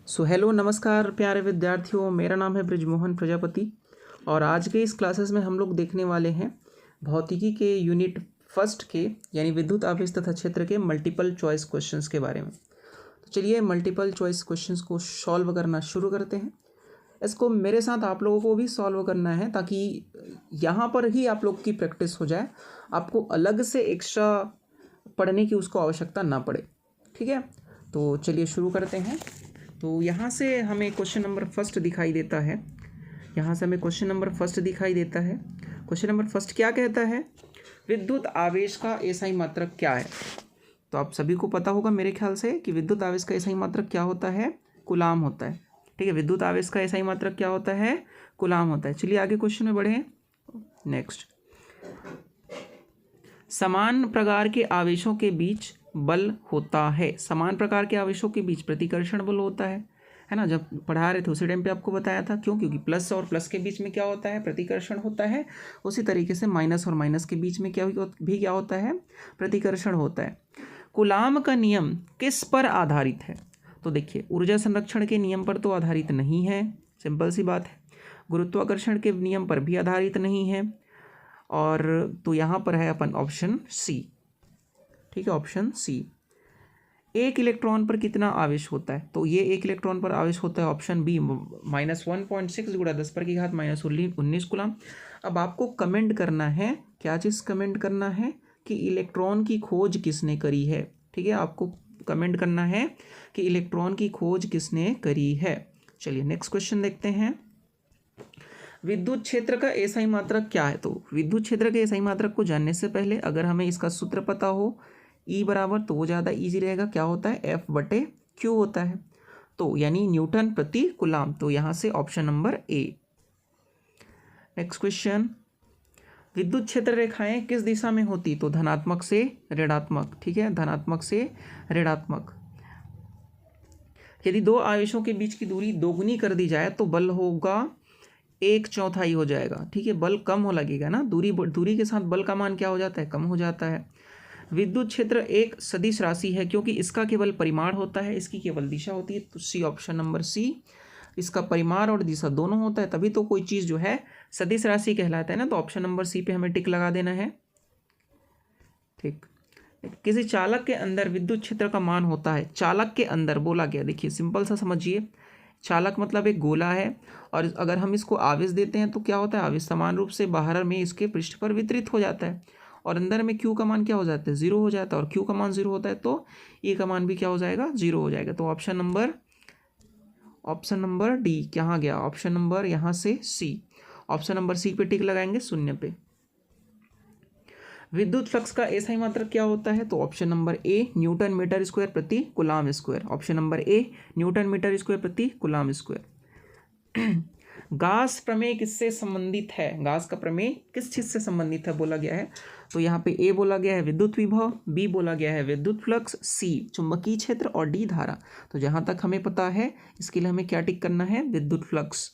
Hello नमस्कार प्यारे विद्यार्थियों, मेरा नाम है ब्रिजमोहन प्रजापति और आज के इस क्लासेस में हम लोग देखने वाले हैं भौतिकी के यूनिट फर्स्ट के यानी विद्युत आवेश तथा क्षेत्र के मल्टीपल चॉइस क्वेश्चंस के बारे में। तो चलिए मल्टीपल चॉइस क्वेश्चंस को सॉल्व करना शुरू करते हैं। इसको मेरे साथ आप लोगों को भी सॉल्व करना है ताकि यहाँ पर ही आप लोग की प्रैक्टिस हो जाए, आपको अलग से एक्स्ट्रा पढ़ने की उसको आवश्यकता ना पड़े। ठीक है, तो चलिए शुरू करते हैं। तो यहाँ से हमें क्वेश्चन नंबर फर्स्ट दिखाई देता है। क्वेश्चन नंबर फर्स्ट क्या कहता है? विद्युत आवेश का एसआई मात्रक क्या है? तो आप सभी को पता होगा मेरे ख्याल से कि विद्युत आवेश का एसआई मात्रक क्या होता है? कूलाम होता है। ठीक है, विद्युत आवेश का एसआई मात्रक क्या होता है? कूलाम होता है। चलिए आगे क्वेश्चन में बढ़े। नेक्स्ट, समान प्रकार के आवेशों के बीच बल होता है। समान प्रकार के आवेशों के बीच प्रतिकर्षण बल होता है ना। जब पढ़ा रहे थे उसी टाइम पे आपको बताया था। क्योंकि प्लस और प्लस के बीच में क्या होता है? प्रतिकर्षण होता है। उसी तरीके से माइनस और माइनस के बीच में क्या होता है? प्रतिकर्षण होता है। कूलाम का नियम किस पर आधारित है? तो देखिए, ऊर्जा संरक्षण के नियम पर तो आधारित नहीं है, सिंपल सी बात है। गुरुत्वाकर्षण के नियम पर भी आधारित नहीं है। और तो यहाँ पर है अपन ऑप्शन सी। ठीक है, ऑप्शन सी। एक इलेक्ट्रॉन पर कितना आवेश होता है? तो ये एक इलेक्ट्रॉन पर आवेश होता है ऑप्शन बी, -1.6 गुणा 10⁻⁻19 कूलाम। अब आपको कमेंट करना है, क्या चीज़ कमेंट करना है? कि इलेक्ट्रॉन की खोज किसने करी है। ठीक है, आपको कमेंट करना है कि इलेक्ट्रॉन की खोज किसने करी है। चलिए नेक्स्ट क्वेश्चन देखते हैं। विद्युत क्षेत्र का एसआई मात्रक क्या है? तो विद्युत क्षेत्र के एसआई मात्रक को जानने से पहले अगर हमें इसका सूत्र पता हो E बराबर, तो वो ज़्यादा इजी रहेगा। क्या होता है? F/Q होता है। तो यानी न्यूटन प्रति कूलाम। तो यहाँ से ऑप्शन नंबर ए। नेक्स्ट क्वेश्चन, विद्युत क्षेत्र रेखाएं किस दिशा में होती? तो धनात्मक से ऋणात्मक। ठीक है, धनात्मक से ऋणात्मक। यदि दो आवेशों के बीच की दूरी दोगुनी कर दी जाए तो बल होगा 1/4 हो जाएगा। ठीक है, बल कम हो लगेगा ना, दूरी के साथ बल का मान क्या हो जाता है? कम हो जाता है। विद्युत क्षेत्र एक सदिश राशि है क्योंकि इसका केवल परिमाण होता है, इसकी केवल दिशा होती है। तो सी, ऑप्शन नंबर सी। इसका परिमाण और दिशा दोनों होता है, तभी तो कोई चीज़ जो है सदिश राशि कहलाता है ना। तो ऑप्शन नंबर सी पे हमें टिक लगा देना है। ठीक, किसी चालक के अंदर विद्युत क्षेत्र का मान होता है। चालक के अंदर बोला गया, देखिए सिंपल सा समझिए। चालक मतलब एक गोला है और अगर हम इसको आवेश देते हैं तो क्या होता है? आवेश समान रूप से बाहर में इसके पृष्ठ पर वितरित हो जाता है और अंदर में Q का मान क्या हो जाता है? 0 हो जाता है। और Q का मान 0 होता है तो E का मान भी क्या हो जाएगा? 0 हो जाएगा। तो ऑप्शन नंबर डी कहाँ गया? ऑप्शन नंबर यहाँ से सी। ऑप्शन नंबर सी पे टिक लगाएंगे, शून्य पे। विद्युत फ्लक्स का एसआई मात्रक क्या होता है? तो option number A, newton metre square प्रति coulomb square. Option number A, newton metre square प्रति कूलाम स्क्वायर। गास प्रमेय किससे संबंधित है? गास का प्रमेय किस चीज से संबंधित है बोला गया है? तो यहाँ पे ए बोला गया है विद्युत विभव, बी बोला गया है विद्युत फ्लक्स, सी चुंबकीय क्षेत्र और डी धारा। तो जहां तक हमें पता है इसके लिए हमें क्या टिक करना है? विद्युत फ्लक्स।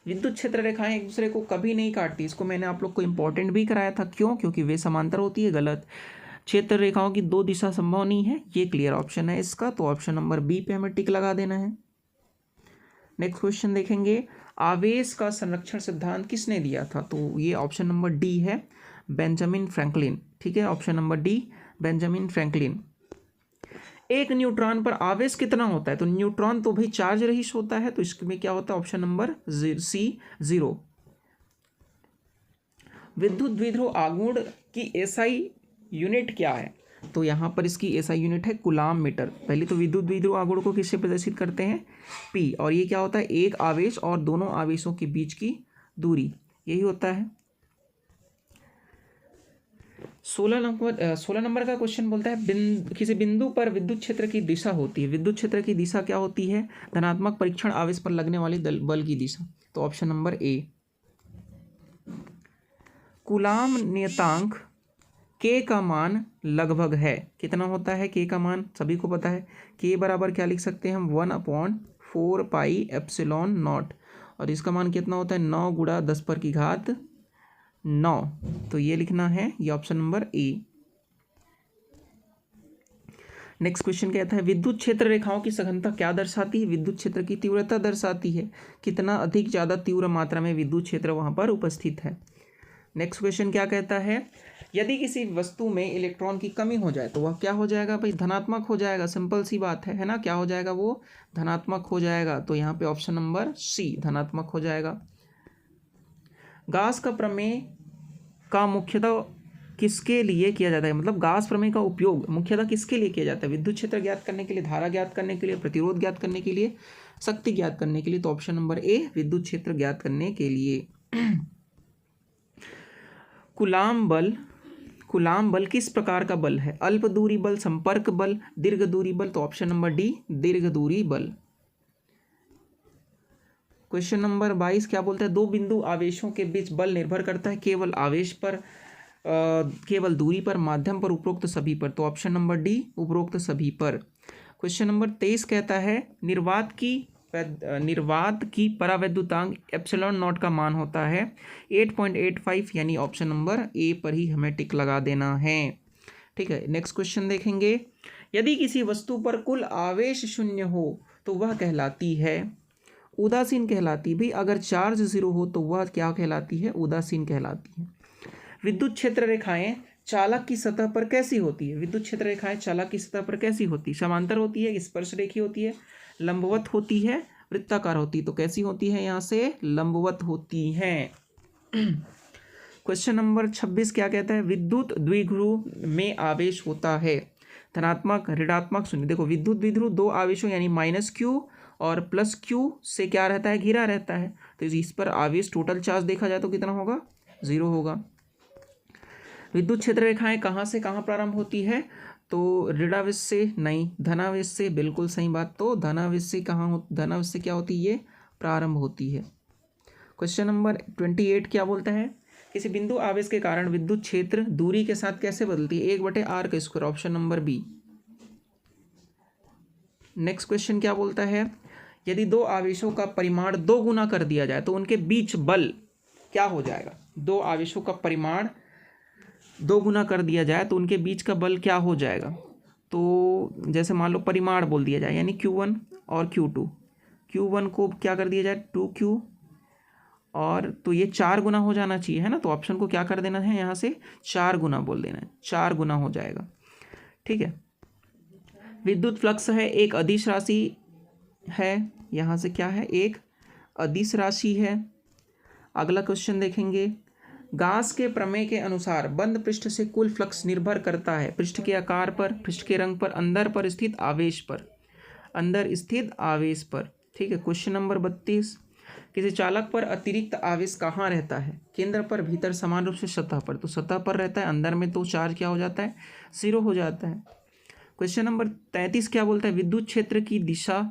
विद्युत क्षेत्र रेखाएं एक दूसरे को कभी नहीं काटती। इसको मैंने आप लोग को इंपॉर्टेंट भी कराया था। क्यों? क्योंकि वे समांतर होती है। गलत। क्षेत्र रेखाओं की दो दिशा संभव नहीं है, ये क्लियर ऑप्शन है इसका। तो ऑप्शन नंबर बी पे हमें टिक लगा देना है। नेक्स्ट क्वेश्चन देखेंगे, आवेश का संरक्षण सिद्धांत किसने दिया था? तो ये ऑप्शन नंबर डी है, बेंजामिन फ्रैंकलिन। ठीक है, option number D, Benjamin Franklin. एक न्यूट्रॉन पर आवेश कितना होता है? तो न्यूट्रॉन तो भाई चार्ज रहित होता है, तो इसमें क्या होता है? Option number C, 0। विद्युत द्विध्रुव आघूर्ण की एसआई यूनिट क्या है? तो यहाँ पर इसकी एसआई यूनिट है कूलाम मीटर। पहले तो विद्युत द्विध्रुव आघूर्ण को किससे प्रदर्शित करते हैं? पी। और ये क्या होता है? एक आवेश और दोनों आवेशों के बीच की दूरी, यही होता है। 16 नंबर का क्वेश्चन बोलता है किसी बिंदु पर विद्युत क्षेत्र की दिशा होती है। विद्युत क्षेत्र की दिशा क्या होती है? धनात्मक परीक्षण आवेश पर लगने वाली बल की दिशा। तो ऑप्शन नंबर ए। कूलाम नियतांक के का मान लगभग है, कितना होता है के का मान? सभी को पता है। के बराबर क्या लिख सकते हैं हम? 1/4 पाई एप्सिलॉन नॉट। और इसका मान कितना होता है? 9 गुणा 10⁻⁹ तो ये लिखना है, ये ऑप्शन नंबर ए। नेक्स्ट क्वेश्चन कहता है विद्युत क्षेत्र रेखाओं की सघनता क्या दर्शाती है? विद्युत क्षेत्र की तीव्रता दर्शाती है, कितना अधिक ज़्यादा तीव्र मात्रा में विद्युत क्षेत्र वहाँ पर उपस्थित है। नेक्स्ट क्वेश्चन क्या कहता है, यदि किसी वस्तु में इलेक्ट्रॉन की कमी हो जाए तो वह क्या हो जाएगा भाई? धनात्मक हो जाएगा, सिंपल सी बात है ना? क्या हो जाएगा? वो धनात्मक हो जाएगा। तो यहाँ पे ऑप्शन नंबर सी धनात्मक हो जाएगा। गाउस का प्रमेय का मुख्यतः किसके लिए किया जाता है? मतलब गाउस प्रमेय का उपयोग मुख्यतः किसके लिए किया जाता है? विद्युत क्षेत्र ज्ञात करने के लिए, धारा ज्ञात करने के लिए, प्रतिरोध ज्ञात करने के लिए, शक्ति ज्ञात करने के लिए। तो ऑप्शन नंबर ए विद्युत क्षेत्र ज्ञात करने के लिए। कूलाम बल किस प्रकार का बल है? अल्प दूरी बल, संपर्क बल, दीर्घ दूरी बल। तो ऑप्शन नंबर डी दीर्घ दूरी बल। क्वेश्चन नंबर 22 क्या बोलता है? दो बिंदु आवेशों के बीच बल निर्भर करता है केवल आवेश पर, केवल दूरी पर, माध्यम पर, उपरोक्त सभी पर। तो ऑप्शन नंबर डी उपरोक्त सभी पर। क्वेश्चन नंबर 23 कहता है निर्वात की परावैद्युतांक एप्सिलॉन नॉट का मान होता है 8.85, यानी ऑप्शन नंबर ए पर ही हमें टिक लगा देना है। ठीक है, नेक्स्ट क्वेश्चन देखेंगे। यदि किसी वस्तु पर कुल आवेश शून्य हो तो वह कहलाती है उदासीन कहलाती। भी अगर चार्ज 0 हो तो वह क्या कहलाती है? उदासीन कहलाती है। विद्युत क्षेत्र रेखाएं चालक की सतह पर कैसी होती है? विद्युत क्षेत्र रेखाएं चालक की सतह पर कैसी होती है? समांतर होती है, स्पर्श रेखी होती है, लंबवत होती है, वृत्ताकार होती है। तो कैसी होती है? यहाँ से लंबवत होती हैं। क्वेश्चन नंबर 26 क्या कहता है? विद्युत द्विध्रुव में आवेश होता है धनात्मक, ऋणात्मक, शून्य। देखो विद्युत द्विध्रुव दो आवेशों यानी -q और +q से क्या रहता है? घिरा रहता है। तो इस पर आवेश टोटल चार्ज देखा जाए तो कितना होगा? 0 होगा। विद्युत क्षेत्र रेखाएं कहाँ से कहाँ प्रारंभ होती है? तो ऋणावेश से नहीं, धनावेश से। बिल्कुल सही बात। तो धनावेश से धनावेश से क्या होती है? ये प्रारंभ होती है। क्वेश्चन नंबर 28 क्या बोलता है? किसी बिंदु आवेश के कारण विद्युत क्षेत्र दूरी के साथ कैसे बदलती है? 1/r²। Option number B. Next question क्या बोलता है? यदि दो आवेशों का परिमाण 2 गुना कर दिया जाए तो उनके बीच बल क्या हो जाएगा? दो आवेशों का परिमाण 2 गुना कर दिया जाए तो उनके बीच का बल क्या हो जाएगा? तो जैसे मान लो परिमाण बोल दिया जाए, यानी Q1 और Q2। Q1 को क्या कर दिया जाए? 2Q, और तो ये 4 गुना हो जाना चाहिए, है ना? तो ऑप्शन को क्या कर देना है? यहाँ से 4 गुना बोल देना है, 4 गुना हो जाएगा। ठीक है। विद्युत फ्लक्स है एक अदिश राशि है, यहाँ से क्या है? एक अदिश राशि है। अगला क्वेश्चन देखेंगे। गाउस के प्रमेय के अनुसार बंद पृष्ठ से कुल फ्लक्स निर्भर करता है पृष्ठ के आकार पर, पृष्ठ के रंग पर, अंदर पर स्थित आवेश पर, अंदर स्थित आवेश पर। ठीक है। Question number 32। किसी चालक पर अतिरिक्त आवेश कहाँ रहता है? केंद्र पर, भीतर, समान रूप से सतह पर। तो सतह पर रहता है, अंदर में तो चार्ज क्या हो जाता है? 0 हो जाता है। क्वेश्चन नंबर 33 क्या बोलता है? विद्युत क्षेत्र की दिशा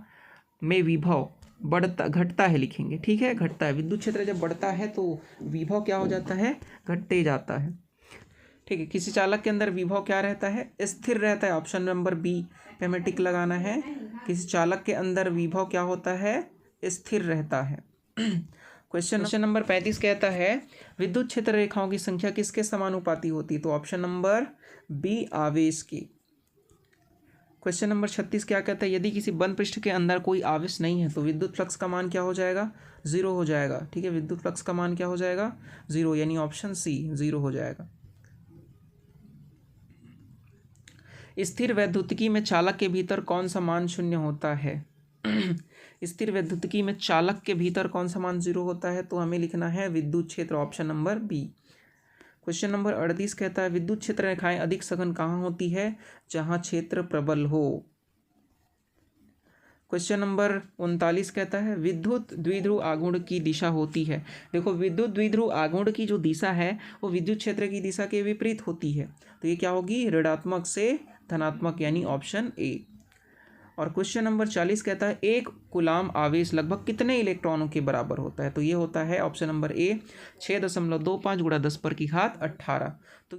में विभव घटता है, लिखेंगे। ठीक है, घटता है। विद्युत क्षेत्र जब बढ़ता है तो विभव क्या हो जाता है? घटते जाता है। ठीक है। किसी चालक के अंदर विभव क्या रहता है? स्थिर रहता है। ऑप्शन नंबर बी पे हमें टिक लगाना है। किसी चालक के अंदर विभव क्या होता है? स्थिर रहता है। क्वेश्चन नंबर 35 कहता है विद्युत क्षेत्र रेखाओं की संख्या किसके समानुपाती होती है? तो ऑप्शन नंबर बी आवेश की। क्वेश्चन नंबर 36 क्या कहता है? यदि किसी बंद पृष्ठ के अंदर कोई आवेश नहीं है तो विद्युत फ्लक्स का मान क्या हो जाएगा? 0 हो जाएगा। ठीक है, विद्युत फ्लक्स का मान क्या हो जाएगा? 0, यानी ऑप्शन सी 0 हो जाएगा। स्थिर वैद्युतिकी में चालक के भीतर कौन सा मान 0 होता है? स्थिर वैद्युतिकी में चालक के भीतर कौन सा मान 0 होता है? तो हमें लिखना है विद्युत क्षेत्र, option number B. Question number 38 कहता है विद्युत क्षेत्र रेखाएं अधिक सघन कहाँ होती है? जहां क्षेत्र प्रबल हो। क्वेश्चन नंबर 39 कहता है विद्युत द्विध्रुव आघूर्ण की दिशा होती है। देखो विद्युत द्विध्रुव आघूर्ण की जो दिशा है वो विद्युत क्षेत्र की दिशा के विपरीत होती है। तो ये क्या होगी? ऋणात्मक से धनात्मक, यानी ऑप्शन ए। और क्वेश्चन नंबर 40 कहता है एक कूलाम आवेश लगभग कितने इलेक्ट्रॉनों के बराबर होता है? तो ये होता है ऑप्शन नंबर ए 6.25 × 10⁻18। तो